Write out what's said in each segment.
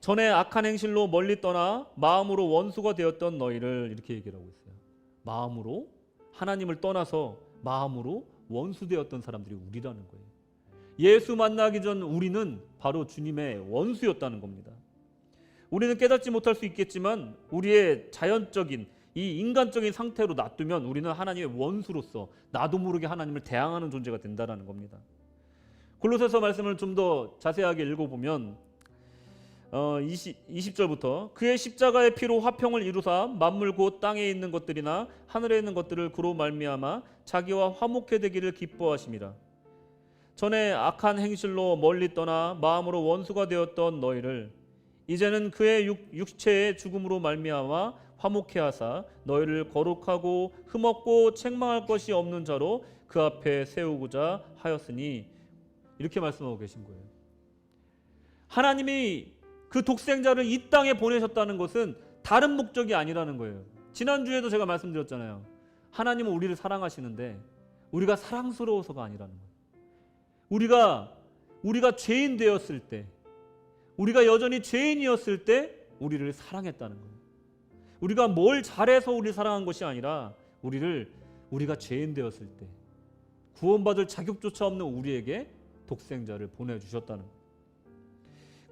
전에 악한 행실로 멀리 떠나 마음으로 원수가 되었던 너희를, 이렇게 얘기를 하고 있어요. 마음으로, 하나님을 떠나서 마음으로 원수 되었던 사람들이 우리라는 거예요. 예수 만나기 전 우리는 바로 주님의 원수였다는 겁니다. 우리는 깨닫지 못할 수 있겠지만 우리의 자연적인 이 인간적인 상태로 놔두면 우리는 하나님의 원수로서 나도 모르게 하나님을 대항하는 존재가 된다는 겁니다. 골로새서 말씀을 좀 더 자세하게 읽어보면 20절부터 그의 십자가의 피로 화평을 이루사 만물 곧 땅에 있는 것들이나 하늘에 있는 것들을 그로 말미암아 자기와 화목해 되기를 기뻐하심이라. 전에 악한 행실로 멀리 떠나 마음으로 원수가 되었던 너희를 이제는 그의 육체의 죽음으로 말미암아 화목해 하사 너희를 거룩하고 흠없고 책망할 것이 없는 자로 그 앞에 세우고자 하였으니, 이렇게 말씀하고 계신 거예요. 하나님이 그 독생자를 이 땅에 보내셨다는 것은 다른 목적이 아니라는 거예요. 지난주에도 제가 말씀드렸잖아요. 하나님은 우리를 사랑하시는데 우리가 사랑스러워서가 아니라는 거예요. 우리가 죄인 되었을 때, 우리가 여전히 죄인이었을 때 우리를 사랑했다는 거예요. 우리가 뭘 잘해서 우리를 사랑한 것이 아니라 우리가 죄인 되었을 때 구원받을 자격조차 없는 우리에게 독생자를 보내주셨다는 거예요.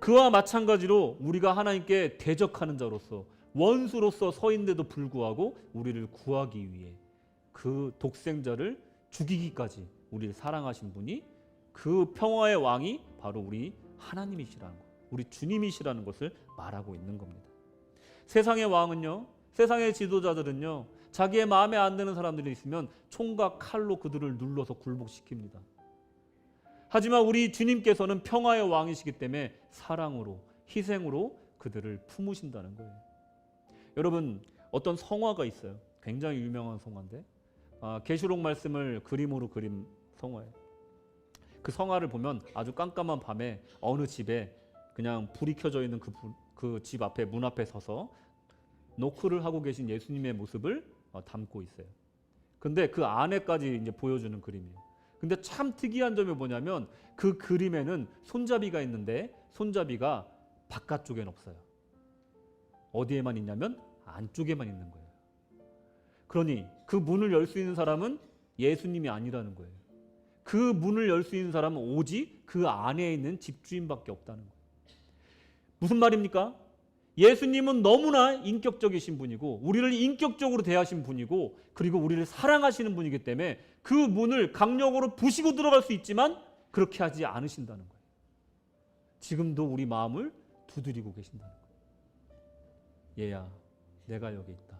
그와 마찬가지로 우리가 하나님께 대적하는 자로서 원수로서 서인데도 불구하고 우리를 구하기 위해 그 독생자를 죽이기까지 우리를 사랑하신 분이, 그 평화의 왕이 바로 우리 하나님이시라는 것, 우리 주님이시라는 것을 말하고 있는 겁니다. 세상의 왕은요, 세상의 지도자들은요, 자기의 마음에 안 드는 사람들이 있으면 총과 칼로 그들을 눌러서 굴복시킵니다. 하지만 우리 주님께서는 평화의 왕이시기 때문에 사랑으로, 희생으로 그들을 품으신다는 거예요. 여러분, 어떤 성화가 있어요. 굉장히 유명한 성화인데 계시록 말씀을 그림으로 그린 성화예요. 그 성화를 보면 아주 깜깜한 밤에 어느 집에 그냥 불이 켜져 있는 그 집 앞에, 문 앞에 서서 노크를 하고 계신 예수님의 모습을 담고 있어요. 근데 그 안에까지 이제 보여주는 그림이에요. 근데 참 특이한 점이 뭐냐면 그 그림에는 손잡이가 있는데 손잡이가 바깥쪽엔 없어요. 어디에만 있냐면 안쪽에만 있는 거예요. 그러니 그 문을 열 수 있는 사람은 예수님이 아니라는 거예요. 그 문을 열 수 있는 사람은 오직 그 안에 있는 집주인밖에 없다는 거예요. 무슨 말입니까? 예수님은 너무나 인격적이신 분이고 우리를 인격적으로 대하신 분이고 그리고 우리를 사랑하시는 분이기 때문에 그 문을 강력으로 부시고 들어갈 수 있지만 그렇게 하지 않으신다는 거예요. 지금도 우리 마음을 두드리고 계신다는 거예요. 얘야, 내가 여기 있다.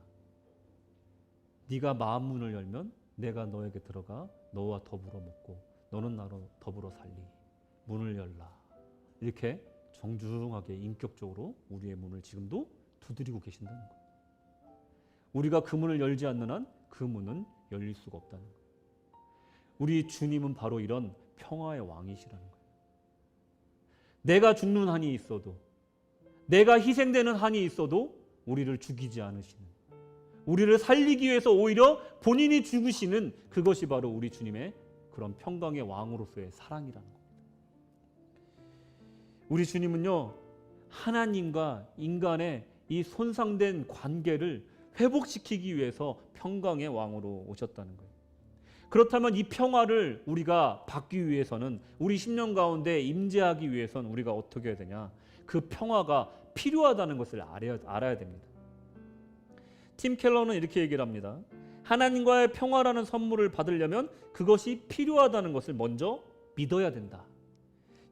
네가 마음 문을 열면 내가 너에게 들어가 너와 더불어 먹고 너는 나로 더불어 살리. 문을 열라. 이렇게 정중하게 인격적으로 우리의 문을 지금도 두드리고 계신다는 거예요. 우리가 그 문을 열지 않는 한 그 문은 열릴 수가 없다는 거예요. 우리 주님은 바로 이런 평화의 왕이시라는 거예요. 내가 죽는 한이 있어도, 내가 희생되는 한이 있어도 우리를 죽이지 않으시는, 우리를 살리기 위해서 오히려 본인이 죽으시는, 그것이 바로 우리 주님의 그런 평강의 왕으로서의 사랑이라는 겁니다. 우리 주님은요, 하나님과 인간의 이 손상된 관계를 회복시키기 위해서 평강의 왕으로 오셨다는 거예요. 그렇다면 이 평화를 우리가 받기 위해서는, 우리 10년 가운데 임재하기 위해서는 우리가 어떻게 해야 되냐? 그 평화가 필요하다는 것을 알아야 됩니다. 팀 켈러는 이렇게 얘기를 합니다. 하나님과의 평화라는 선물을 받으려면 그것이 필요하다는 것을 먼저 믿어야 된다.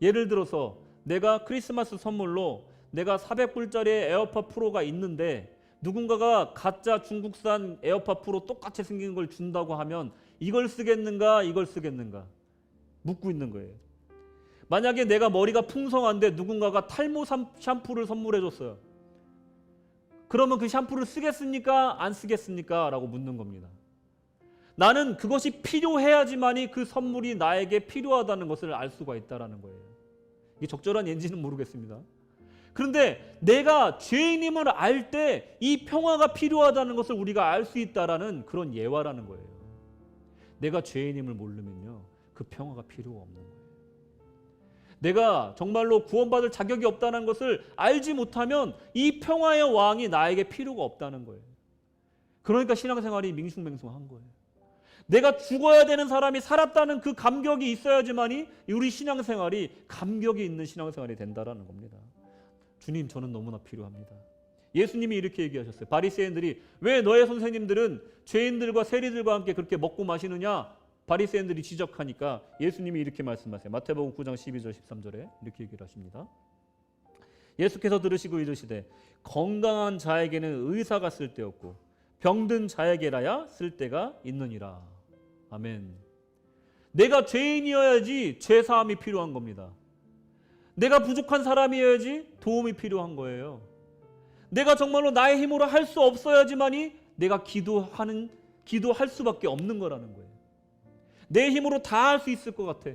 예를 들어서 내가 크리스마스 선물로 내가 400불짜리 에어팟 프로가 있는데 누군가가 가짜 중국산 에어팟 프로 똑같이 생긴 걸 준다고 하면 이걸 쓰겠는가, 이걸 쓰겠는가 묻고 있는 거예요. 만약에 내가 머리가 풍성한데 누군가가 탈모 샴푸를 선물해 줬어요. 그러면 그 샴푸를 쓰겠습니까? 안 쓰겠습니까? 라고 묻는 겁니다. 나는 그것이 필요해야지만이 그 선물이 나에게 필요하다는 것을 알 수가 있다는 거예요. 이게 적절한 예인지는 모르겠습니다. 그런데 내가 죄인임을 알 때 이 평화가 필요하다는 것을 우리가 알 수 있다라는 그런 예화라는 거예요. 내가 죄인임을 모르면요, 그 평화가 필요가 없는 거예요. 내가 정말로 구원받을 자격이 없다는 것을 알지 못하면 이 평화의 왕이 나에게 필요가 없다는 거예요. 그러니까 신앙생활이 밍숭맹숭한 거예요. 내가 죽어야 되는 사람이 살았다는 그 감격이 있어야지만이 우리 신앙생활이 감격이 있는 신앙생활이 된다는 겁니다. 주님, 저는 너무나 필요합니다. 예수님이 이렇게 얘기하셨어요. 바리새인들이 왜 너의 선생님들은 죄인들과 세리들과 함께 그렇게 먹고 마시느냐? 바리새인들이 지적하니까 예수님이 이렇게 말씀하세요. 마태복음 9장 12절 13절에 이렇게 얘기를 하십니다. 예수께서 들으시고 이르시되 건강한 자에게는 의사가 쓸데없고 병든 자에게라야 쓸데가 있느니라. 아멘. 내가 죄인이어야지 죄사함이 필요한 겁니다. 내가 부족한 사람이어야지 도움이 필요한 거예요. 내가 정말로 나의 힘으로 할 수 없어야지만이 내가 기도할 수밖에 없는 거라는 거예요. 내 힘으로 다 할 수 있을 것 같아.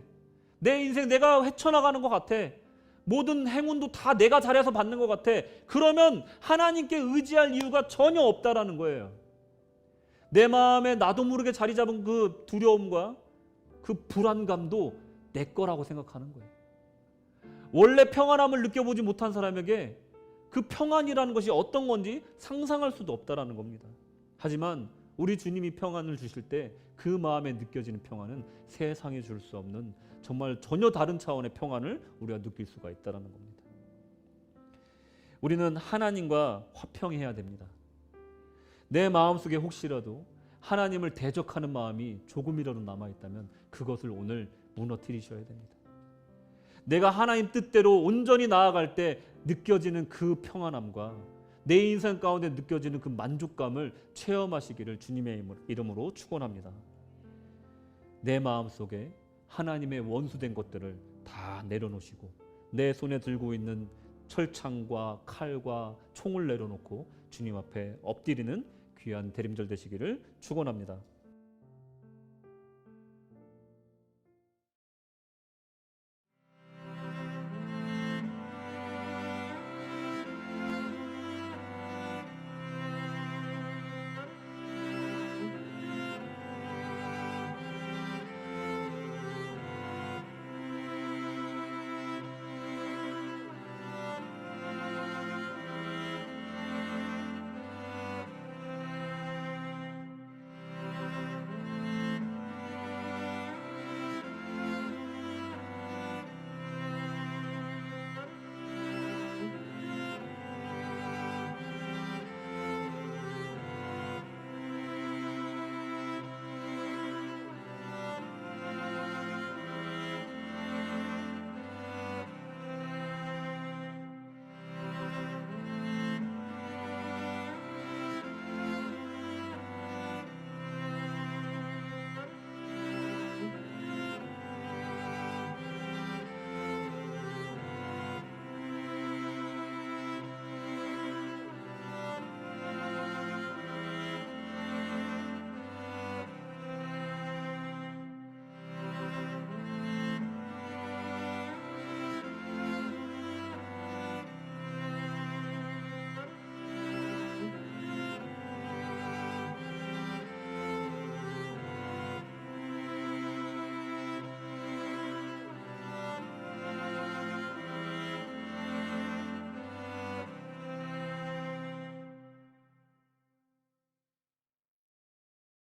내 인생 내가 헤쳐나가는 것 같아. 모든 행운도 다 내가 잘해서 받는 것 같아. 그러면 하나님께 의지할 이유가 전혀 없다라는 거예요. 내 마음에 나도 모르게 자리 잡은 그 두려움과 그 불안감도 내 거라고 생각하는 거예요. 원래 평안함을 느껴보지 못한 사람에게 그 평안이라는 것이 어떤 건지 상상할 수도 없다라는 겁니다. 하지만 우리 주님이 평안을 주실 때 그 마음에 느껴지는 평안은 세상에 줄 수 없는 정말 전혀 다른 차원의 평안을 우리가 느낄 수가 있다는 겁니다. 우리는 하나님과 화평해야 됩니다. 내 마음속에 혹시라도 하나님을 대적하는 마음이 조금이라도 남아있다면 그것을 오늘 무너뜨리셔야 됩니다. 내가 하나님 뜻대로 온전히 나아갈 때 느껴지는 그 평안함과 내 인생 가운데 느껴지는 그 만족감을 체험하시기를 주님의 이름으로 축원합니다. 내 마음속에 하나님의 원수된 것들을 다 내려놓으시고 내 손에 들고 있는 철창과 칼과 총을 내려놓고 주님 앞에 엎드리는 귀한 대림절 되시기를 축원합니다.